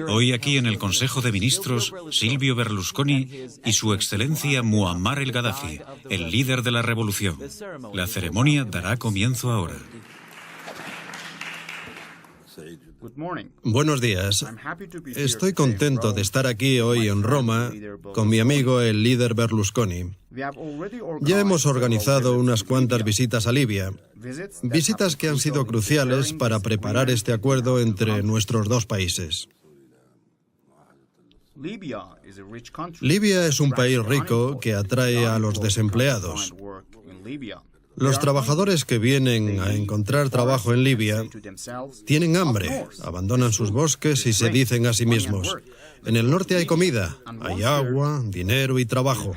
Hoy aquí en el Consejo de Ministros, Silvio Berlusconi y su excelencia Muammar el Gaddafi, el líder de la revolución. La ceremonia dará comienzo ahora. Buenos días. Estoy contento de estar aquí hoy en Roma con mi amigo el líder Berlusconi. Ya hemos organizado unas cuantas visitas a Libia, visitas que han sido cruciales para preparar este acuerdo entre nuestros dos países. Libia es un país rico que atrae a los desempleados. Los trabajadores que vienen a encontrar trabajo en Libia tienen hambre, abandonan sus bosques y se dicen a sí mismos: en el norte hay comida, hay agua, dinero y trabajo.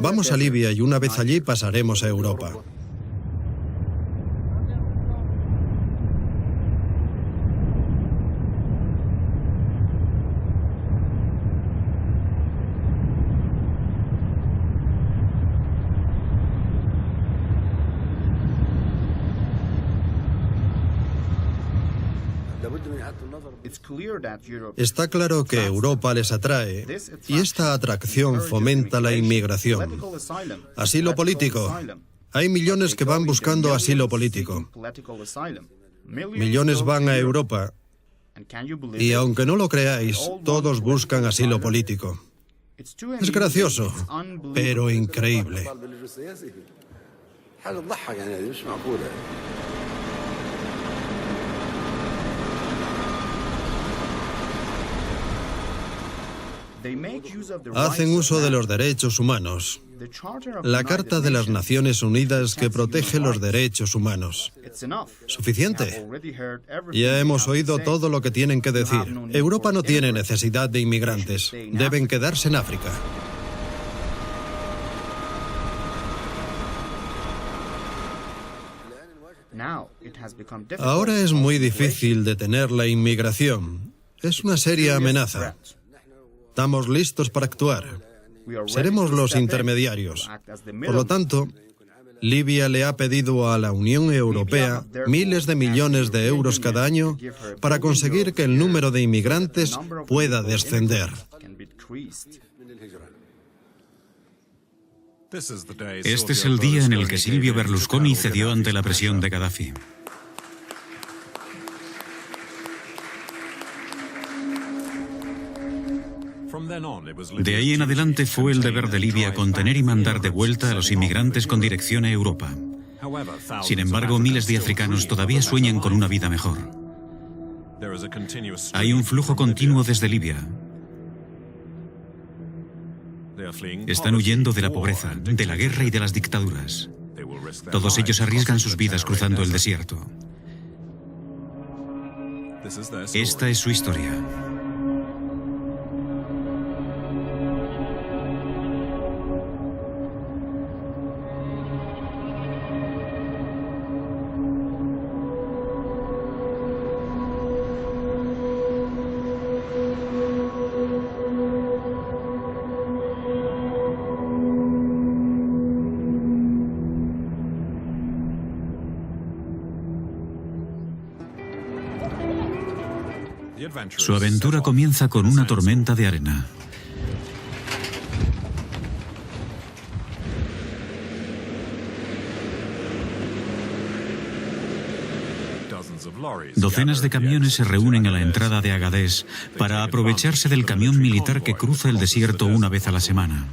Vamos a Libia y una vez allí pasaremos a Europa. Está claro que Europa les atrae y esta atracción fomenta la inmigración. Asilo político. Hay millones que van buscando asilo político. Millones van a Europa y, aunque no lo creáis, todos buscan asilo político. Es gracioso, pero increíble. Hacen uso de los derechos humanos. La Carta de las Naciones Unidas que protege los derechos humanos. ¿Suficiente? Ya hemos oído todo lo que tienen que decir. Europa no tiene necesidad de inmigrantes. Deben quedarse en África. Ahora es muy difícil detener la inmigración. Es una seria amenaza. Estamos listos para actuar. Seremos los intermediarios. Por lo tanto, Libia le ha pedido a la Unión Europea miles de millones de euros cada año para conseguir que el número de inmigrantes pueda descender. Este es el día en el que Silvio Berlusconi cedió ante la presión de Gaddafi. De ahí en adelante fue el deber de Libia contener y mandar de vuelta a los inmigrantes con dirección a Europa. Sin embargo, miles de africanos todavía sueñan con una vida mejor. Hay un flujo continuo desde Libia. Están huyendo de la pobreza, de la guerra y de las dictaduras. Todos ellos arriesgan sus vidas cruzando el desierto. Esta es su historia. Su aventura comienza con una tormenta de arena. Docenas de camiones se reúnen a la entrada de Agadez para aprovecharse del camión militar que cruza el desierto una vez a la semana.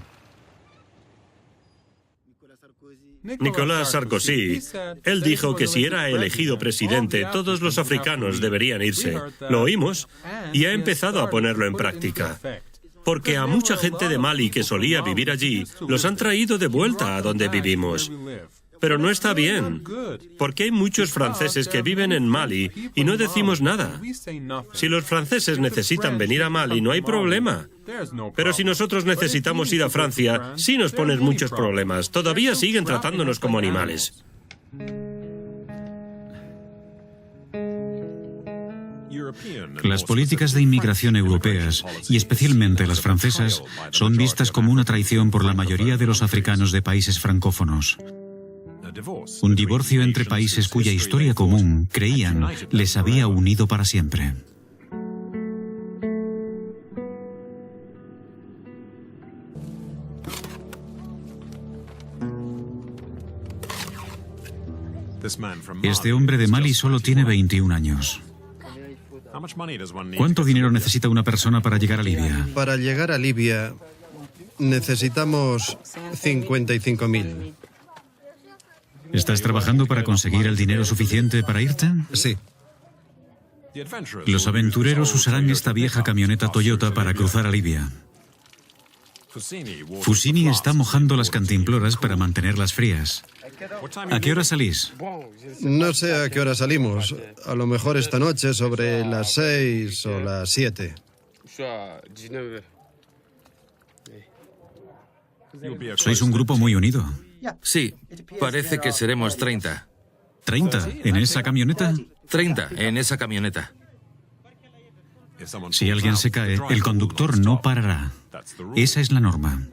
Nicolás Sarkozy, él dijo que si era elegido presidente, todos los africanos deberían irse. Lo oímos y ha empezado a ponerlo en práctica. Porque a mucha gente de Mali que solía vivir allí, los han traído de vuelta a donde vivimos. Pero no está bien, porque hay muchos franceses que viven en Mali y no decimos nada. Si los franceses necesitan venir a Mali, no hay problema. Pero si nosotros necesitamos ir a Francia, sí nos ponen muchos problemas. Todavía siguen tratándonos como animales. Las políticas de inmigración europeas, y especialmente las francesas, son vistas como una traición por la mayoría de los africanos de países francófonos. Un divorcio entre países cuya historia común, creían, les había unido para siempre. Este hombre de Mali solo tiene 21 años. ¿Cuánto dinero necesita una persona para llegar a Libia? Para llegar a Libia necesitamos 55.000. ¿Estás trabajando para conseguir el dinero suficiente para irte? Sí. Los aventureros usarán esta vieja camioneta Toyota para cruzar a Libia. Fusini está mojando las cantimploras para mantenerlas frías. ¿A qué hora salís? No sé a qué hora salimos. A lo mejor esta noche sobre las 6 o las 7. Sois un grupo muy unido. Sí, parece que seremos 30. ¿30 en esa camioneta? 30 en esa camioneta. Si alguien se cae, el conductor no parará. Esa es la norma.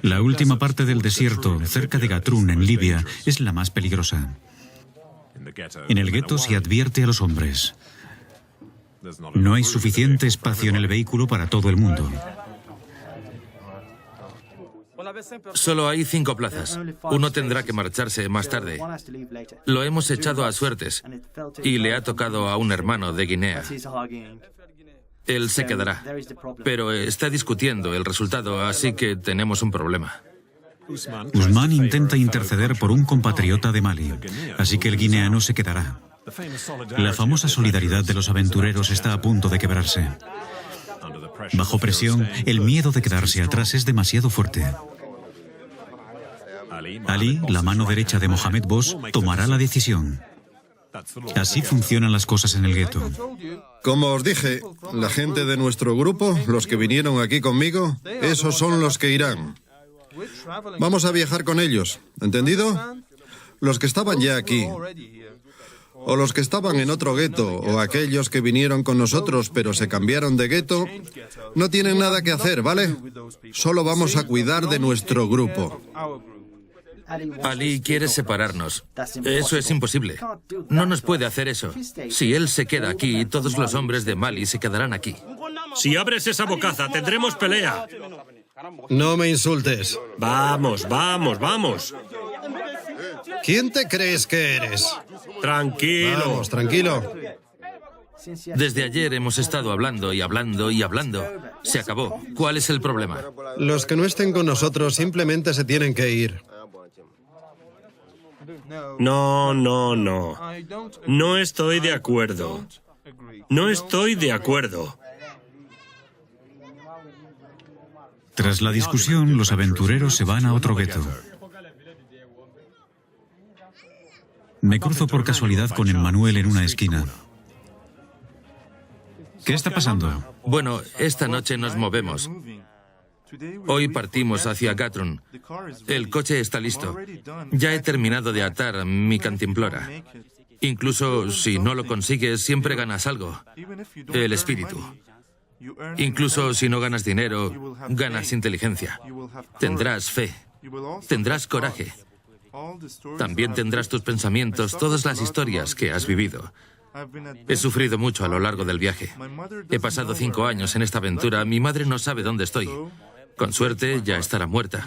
La última parte del desierto, cerca de Gatroun, en Libia, es la más peligrosa. En el gueto se advierte a los hombres. No hay suficiente espacio en el vehículo para todo el mundo. Solo hay 5 plazas. Uno tendrá que marcharse más tarde. Lo hemos echado a suertes y le ha tocado a un hermano de Guinea. Él se quedará, pero está discutiendo el resultado, así que tenemos un problema. Usman intenta interceder por un compatriota de Mali, así que el guineano se quedará. La famosa solidaridad de los aventureros está a punto de quebrarse. Bajo presión, el miedo de quedarse atrás es demasiado fuerte. Ali, la mano derecha de Mohamed Boss, tomará la decisión. Así funcionan las cosas en el gueto. Como os dije, la gente de nuestro grupo, los que vinieron aquí conmigo, esos son los que irán. Vamos a viajar con ellos, ¿entendido? Los que estaban ya aquí, o los que estaban en otro gueto, o aquellos que vinieron con nosotros pero se cambiaron de gueto, no tienen nada que hacer, ¿vale? Solo vamos a cuidar de nuestro grupo. Ali quiere separarnos. Eso es imposible. No nos puede hacer eso. Si él se queda aquí, todos los hombres de Mali se quedarán aquí. Si abres esa bocaza, tendremos pelea. No me insultes. Vamos, vamos, vamos. ¿Quién te crees que eres? Tranquilo. Vamos, tranquilo. Desde ayer hemos estado hablando y hablando y hablando. Se acabó. ¿Cuál es el problema? Los que no estén con nosotros simplemente se tienen que ir. No, no, no. No estoy de acuerdo. No estoy de acuerdo. Tras la discusión, los aventureros se van a otro gueto. Me cruzo por casualidad con Emmanuel en una esquina. ¿Qué está pasando? Bueno, esta noche nos movemos. Hoy partimos hacia Gatroun. El coche está listo. Ya he terminado de atar mi cantimplora. Incluso si no lo consigues, siempre ganas algo. El espíritu. Incluso si no ganas dinero, ganas inteligencia. Tendrás fe. Tendrás coraje. También tendrás tus pensamientos, todas las historias que has vivido. He sufrido mucho a lo largo del viaje. He pasado 5 años en esta aventura. Mi madre no sabe dónde estoy. Con suerte, ya estará muerta.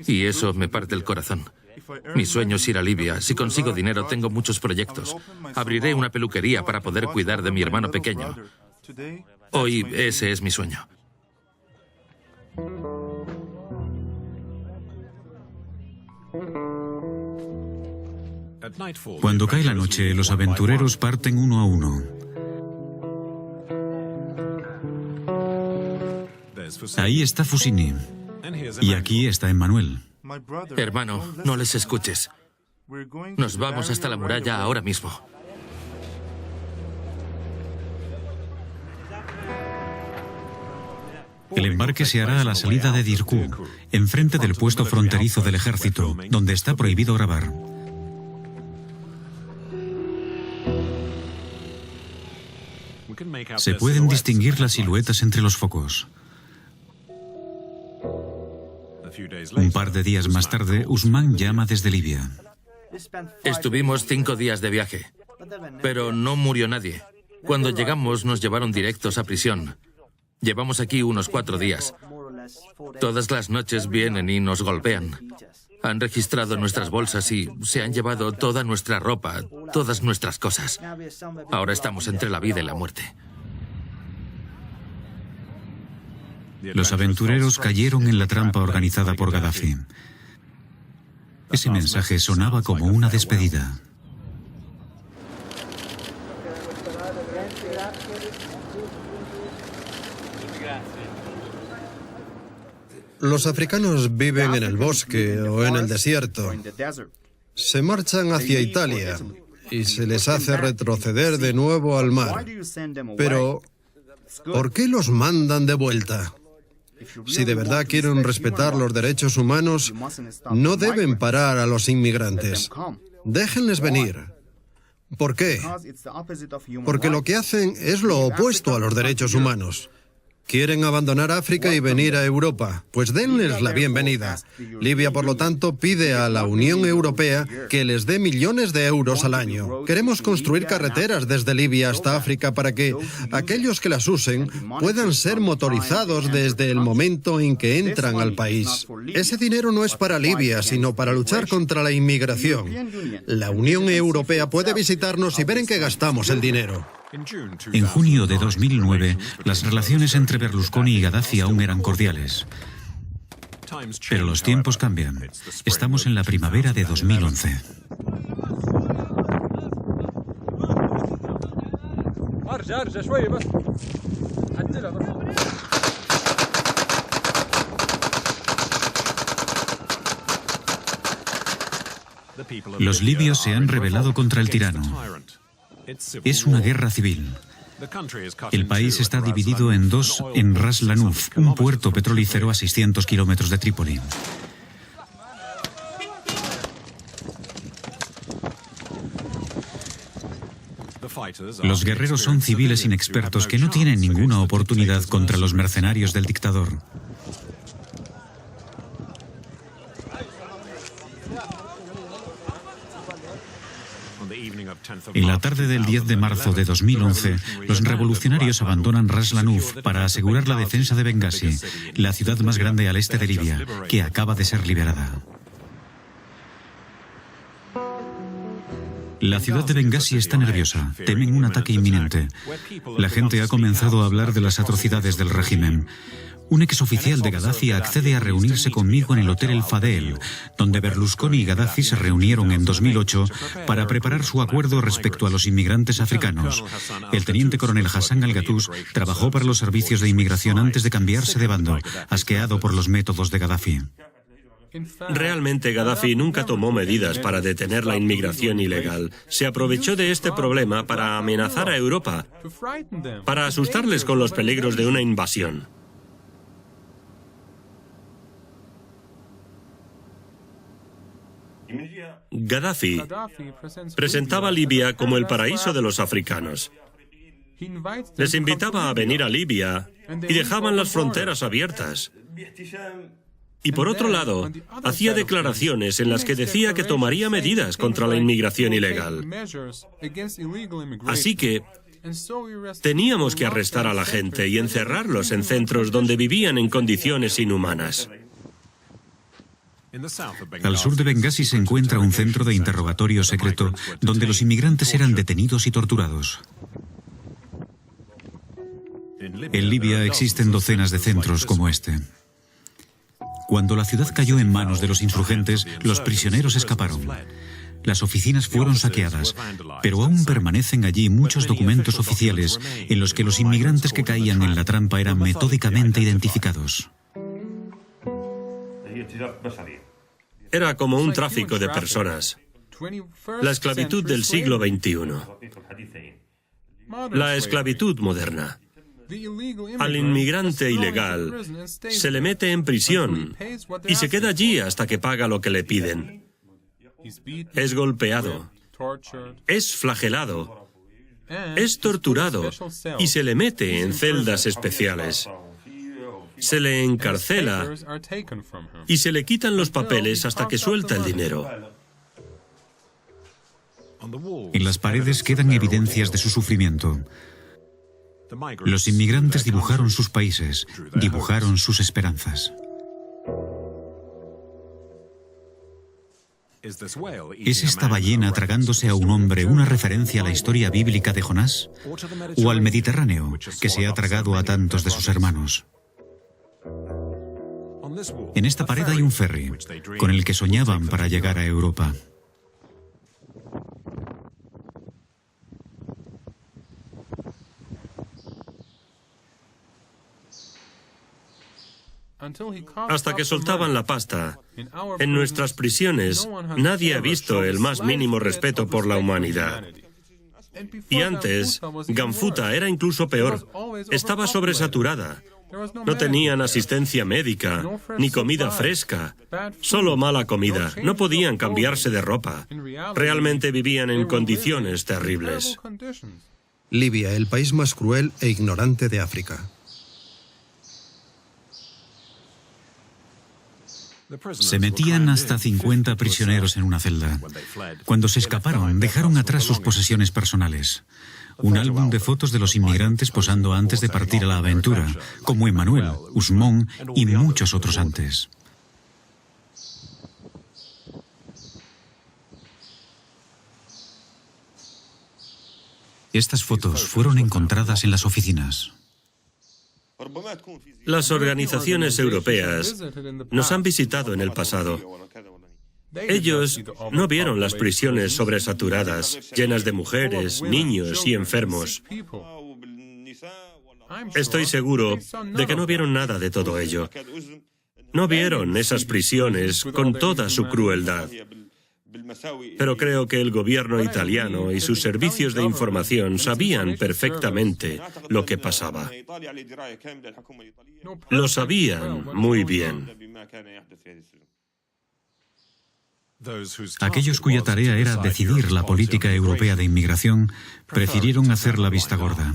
Y eso me parte el corazón. Mi sueño es ir a Libia. Si consigo dinero, tengo muchos proyectos. Abriré una peluquería para poder cuidar de mi hermano pequeño. Hoy ese es mi sueño. Cuando cae la noche, los aventureros parten uno a uno. Ahí está Fusini. Y aquí está Emmanuel. Hermano, no les escuches. Nos vamos hasta la muralla ahora mismo. El embarque se hará a la salida de Dirkou, enfrente del puesto fronterizo del ejército, donde está prohibido grabar. Se pueden distinguir las siluetas entre los focos. Un par de días más tarde, Usman llama desde Libia. Estuvimos 5 días de viaje, pero no murió nadie. Cuando llegamos nos llevaron directos a prisión. Llevamos aquí unos 4 días. Todas las noches vienen y nos golpean. Han registrado nuestras bolsas y se han llevado toda nuestra ropa, todas nuestras cosas. Ahora estamos entre la vida y la muerte. Los aventureros cayeron en la trampa organizada por Gaddafi. Ese mensaje sonaba como una despedida. Los africanos viven en el bosque o en el desierto. Se marchan hacia Italia y se les hace retroceder de nuevo al mar. Pero, ¿por qué los mandan de vuelta? Si de verdad quieren respetar los derechos humanos, no deben parar a los inmigrantes. Déjenles venir. ¿Por qué? Porque lo que hacen es lo opuesto a los derechos humanos. Quieren abandonar África y venir a Europa. Pues denles la bienvenida. Libia, por lo tanto, pide a la Unión Europea que les dé millones de euros al año. Queremos construir carreteras desde Libia hasta África para que aquellos que las usen puedan ser motorizados desde el momento en que entran al país. Ese dinero no es para Libia, sino para luchar contra la inmigración. La Unión Europea puede visitarnos y ver en qué gastamos el dinero. En junio de 2009, las relaciones entre Berlusconi y Gaddafi aún eran cordiales. Pero los tiempos cambian. Estamos en la primavera de 2011. Los libios se han rebelado contra el tirano. Es una guerra civil. El país está dividido en dos en Ras Lanuf, un puerto petrolífero a 600 kilómetros de Trípoli. Los guerreros son civiles inexpertos que no tienen ninguna oportunidad contra los mercenarios del dictador. En la tarde del 10 de marzo de 2011, los revolucionarios abandonan Ras Lanuf para asegurar la defensa de Bengasi, la ciudad más grande al este de Libia, que acaba de ser liberada. La ciudad de Bengasi está nerviosa, temen un ataque inminente. La gente ha comenzado a hablar de las atrocidades del régimen. Un exoficial de Gaddafi accede a reunirse conmigo en el Hotel El Fadel, donde Berlusconi y Gaddafi se reunieron en 2008 para preparar su acuerdo respecto a los inmigrantes africanos. El teniente coronel Hassan Al-Gatous trabajó para los servicios de inmigración antes de cambiarse de bando, asqueado por los métodos de Gaddafi. Realmente Gaddafi nunca tomó medidas para detener la inmigración ilegal. Se aprovechó de este problema para amenazar a Europa, para asustarles con los peligros de una invasión. Gaddafi presentaba a Libia como el paraíso de los africanos. Les invitaba a venir a Libia y dejaban las fronteras abiertas. Y por otro lado, hacía declaraciones en las que decía que tomaría medidas contra la inmigración ilegal. Así que teníamos que arrestar a la gente y encerrarlos en centros donde vivían en condiciones inhumanas. Al sur de Bengasi se encuentra un centro de interrogatorio secreto donde los inmigrantes eran detenidos y torturados. En Libia existen docenas de centros como este. Cuando la ciudad cayó en manos de los insurgentes, los prisioneros escaparon. Las oficinas fueron saqueadas, pero aún permanecen allí muchos documentos oficiales en los que los inmigrantes que caían en la trampa eran metódicamente identificados. Era como un tráfico de personas. La esclavitud del siglo XXI. La esclavitud moderna. Al inmigrante ilegal se le mete en prisión y se queda allí hasta que paga lo que le piden. Es golpeado, es flagelado, es torturado y se le mete en celdas especiales. Se le encarcela y se le quitan los papeles hasta que suelta el dinero. En las paredes quedan evidencias de su sufrimiento. Los inmigrantes dibujaron sus países, dibujaron sus esperanzas. ¿Es esta ballena tragándose a un hombre una referencia a la historia bíblica de Jonás? ¿O al Mediterráneo, que se ha tragado a tantos de sus hermanos? En esta pared hay un ferry, con el que soñaban para llegar a Europa. Hasta que soltaban la pasta. En nuestras prisiones, nadie ha visto el más mínimo respeto por la humanidad. Y antes, Gamfuta era incluso peor. Estaba sobresaturada. No tenían asistencia médica, ni comida fresca, solo mala comida. No podían cambiarse de ropa. Realmente vivían en condiciones terribles. Libia, el país más cruel e ignorante de África. Se metían hasta 50 prisioneros en una celda. Cuando se escaparon, dejaron atrás sus posesiones personales. Un álbum de fotos de los inmigrantes posando antes de partir a la aventura, como Emmanuel, Usmón y muchos otros antes. Estas fotos fueron encontradas en las oficinas. Las organizaciones europeas nos han visitado en el pasado. Ellos no vieron las prisiones sobresaturadas, llenas de mujeres, niños y enfermos. Estoy seguro de que no vieron nada de todo ello. No vieron esas prisiones con toda su crueldad. Pero creo que el gobierno italiano y sus servicios de información sabían perfectamente lo que pasaba. Lo sabían muy bien. Aquellos cuya tarea era decidir la política europea de inmigración prefirieron hacer la vista gorda.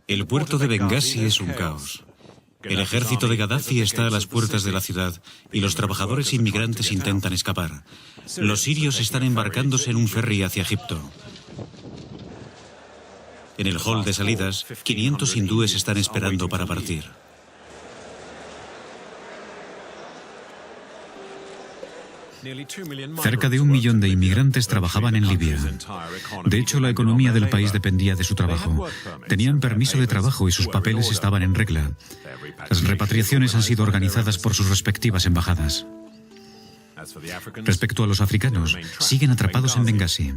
El puerto de Bengasi es un caos. El ejército de Gaddafi está a las puertas de la ciudad y los trabajadores inmigrantes intentan escapar. Los sirios están embarcándose en un ferry hacia Egipto. En el hall de salidas, 500 hindúes están esperando para partir. Cerca de 1 millón de inmigrantes trabajaban en Libia. De hecho, la economía del país dependía de su trabajo. Tenían permiso de trabajo y sus papeles estaban en regla. Las repatriaciones han sido organizadas por sus respectivas embajadas. Respecto a los africanos, siguen atrapados en Bengasi.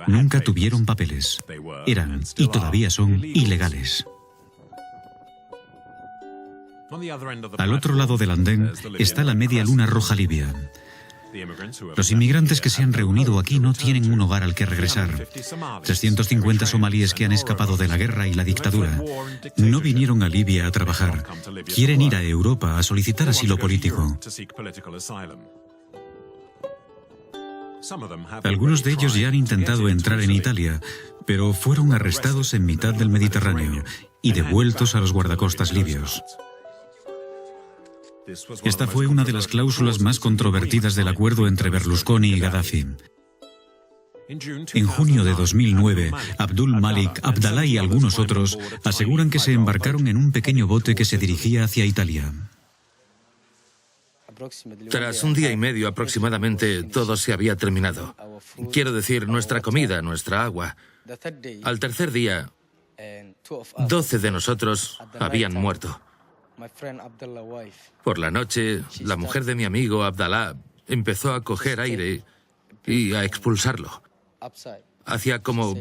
Nunca tuvieron papeles. Eran, y todavía son, ilegales. Al otro lado del andén está la Media Luna Roja libia. Los inmigrantes que se han reunido aquí no tienen un hogar al que regresar. 350 somalíes que han escapado de la guerra y la dictadura no vinieron a Libia a trabajar. Quieren ir a Europa a solicitar asilo político. Algunos de ellos ya han intentado entrar en Italia, pero fueron arrestados en mitad del Mediterráneo y devueltos a los guardacostas libios. Esta fue una de las cláusulas más controvertidas del acuerdo entre Berlusconi y Gaddafi. En junio de 2009, Abdul Malik, Abdallah y algunos otros aseguran que se embarcaron en un pequeño bote que se dirigía hacia Italia. Tras 1 día y medio aproximadamente, todo se había terminado. Quiero decir, nuestra comida, nuestra agua. Al tercer día, 12 de nosotros habían muerto. Por la noche, la mujer de mi amigo Abdallah empezó a coger aire y a expulsarlo. Hacía como...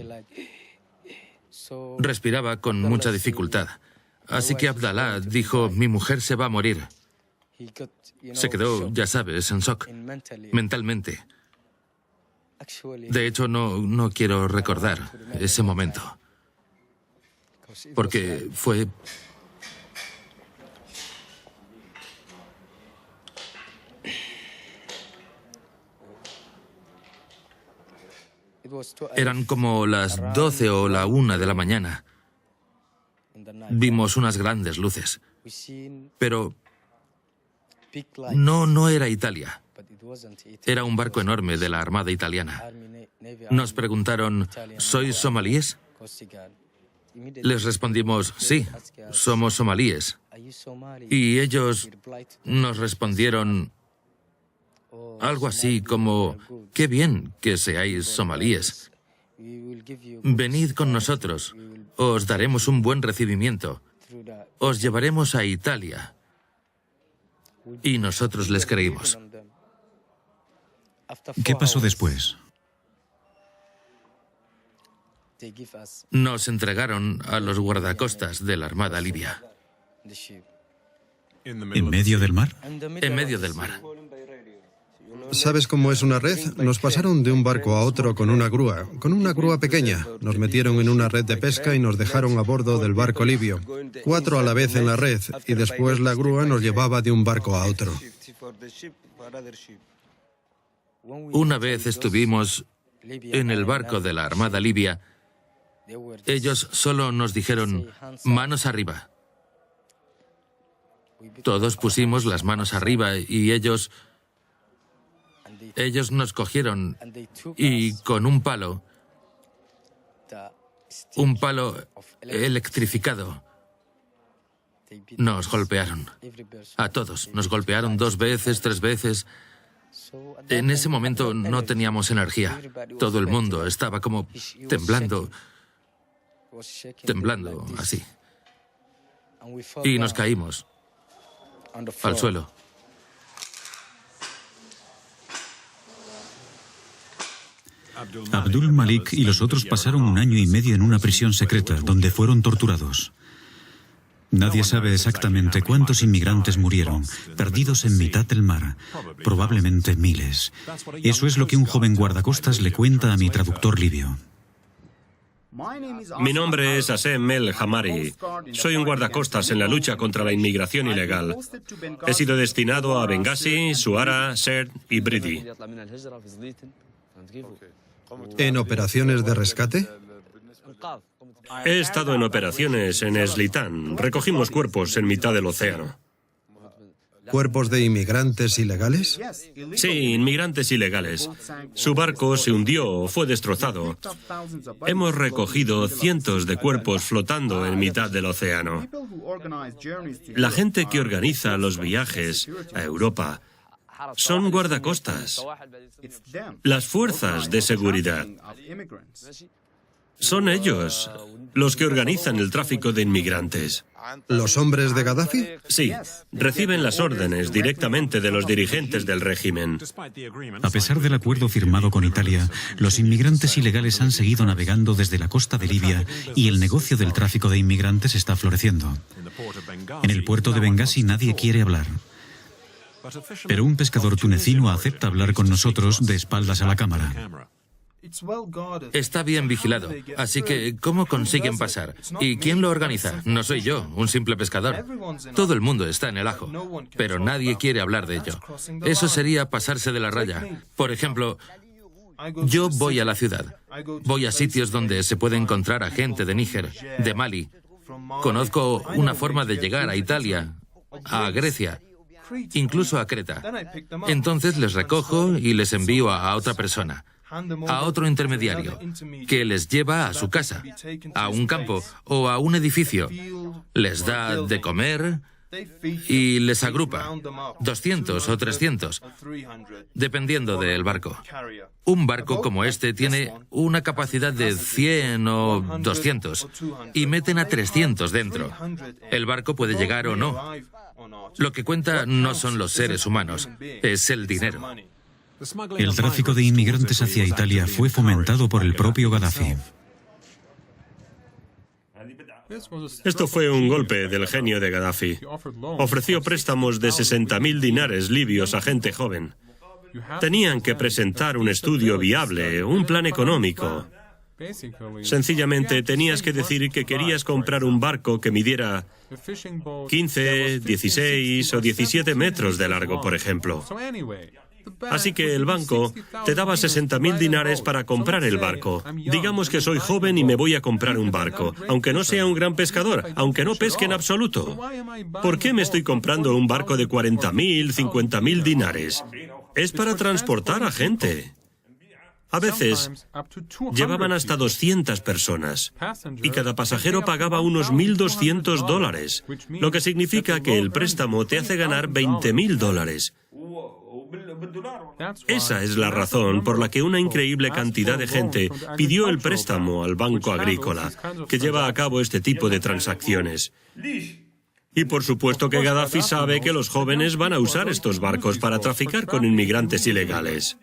respiraba con mucha dificultad. Así que Abdallah dijo, mi mujer se va a morir. Se quedó, ya sabes, en shock, mentalmente. De hecho, no quiero recordar ese momento. Porque fue... Eran como las 12 o la 1 de la mañana. Vimos unas grandes luces. Pero No era Italia. Era un barco enorme de la Armada Italiana. Nos preguntaron, ¿sois somalíes? Les respondimos, sí, somos somalíes. Y ellos nos respondieron algo así como, qué bien que seáis somalíes. Venid con nosotros, os daremos un buen recibimiento. Os llevaremos a Italia. Y nosotros les creímos. ¿Qué pasó después? Nos entregaron a los guardacostas de la Armada libia. ¿En medio del mar? En medio del mar. ¿Sabes cómo es una red? Nos pasaron de un barco a otro con una grúa pequeña. Nos metieron en una red de pesca y nos dejaron a bordo del barco libio. 4 a la vez en la red, y después la grúa nos llevaba de un barco a otro. Una vez estuvimos en el barco de la Armada libia. Ellos solo nos dijeron, manos arriba. Todos pusimos las manos arriba y ellos nos cogieron y con un palo electrificado, nos golpearon. A todos. Nos golpearon 2 veces, 3 veces. En ese momento no teníamos energía. Todo el mundo estaba como temblando así. Y nos caímos al suelo. Abdul Malik y los otros pasaron 1 año y medio en una prisión secreta, donde fueron torturados. Nadie sabe exactamente cuántos inmigrantes murieron, perdidos en mitad del mar, probablemente miles. Eso es lo que un joven guardacostas le cuenta a mi traductor libio. Mi nombre es Assem El Hamari. Soy un guardacostas en la lucha contra la inmigración ilegal. He sido destinado a Benghazi, Suara, Sirte y Bridi. ¿En operaciones de rescate? He estado en operaciones en Slitán. Recogimos cuerpos en mitad del océano. ¿Cuerpos de inmigrantes ilegales? Sí, inmigrantes ilegales. Su barco se hundió, fue destrozado. Hemos recogido cientos de cuerpos flotando en mitad del océano. La gente que organiza los viajes a Europa son guardacostas. Las fuerzas de seguridad. Son ellos los que organizan el tráfico de inmigrantes. ¿Los hombres de Gaddafi? Sí, reciben las órdenes directamente de los dirigentes del régimen. A pesar del acuerdo firmado con Italia, los inmigrantes ilegales han seguido navegando desde la costa de Libia y el negocio del tráfico de inmigrantes está floreciendo. En el puerto de Benghazi nadie quiere hablar. Pero un pescador tunecino acepta hablar con nosotros de espaldas a la cámara. Está bien vigilado, así que ¿cómo consiguen pasar? ¿Y quién lo organiza? No soy yo, un simple pescador. Todo el mundo está en el ajo, pero nadie quiere hablar de ello. Eso sería pasarse de la raya. Por ejemplo, yo voy a la ciudad. Voy a sitios donde se puede encontrar a gente de Níger, de Mali. Conozco una forma de llegar a Italia, a Grecia, incluso a Creta. Entonces les recojo y les envío a otra persona, a otro intermediario, que les lleva a su casa, a un campo o a un edificio. Les da de comer y les agrupa, 200 o 300, dependiendo del barco. Un barco como este tiene una capacidad de 100 o 200 y meten a 300 dentro. El barco puede llegar o no. Lo que cuenta no son los seres humanos, es el dinero. El tráfico de inmigrantes hacia Italia fue fomentado por el propio Gaddafi. Esto fue un golpe del genio de Gaddafi. Ofreció préstamos de 60.000 dinares libios a gente joven. Tenían que presentar un estudio viable, un plan económico. Sencillamente tenías que decir que querías comprar un barco que midiera 15, 16 o 17 metros de largo, por ejemplo. Así que el banco te daba 60.000 dinares para comprar el barco. Digamos que soy joven y me voy a comprar un barco, aunque no sea un gran pescador, aunque no pesque en absoluto. ¿Por qué me estoy comprando un barco de 40.000, 50.000 dinares? Es para transportar a gente. A veces llevaban hasta 200 personas y cada pasajero pagaba unos $1.200, lo que significa que el préstamo te hace ganar $20.000. Esa es la razón por la que una increíble cantidad de gente pidió el préstamo al Banco Agrícola, que lleva a cabo este tipo de transacciones. Y por supuesto que Gaddafi sabe que los jóvenes van a usar estos barcos para traficar con inmigrantes ilegales.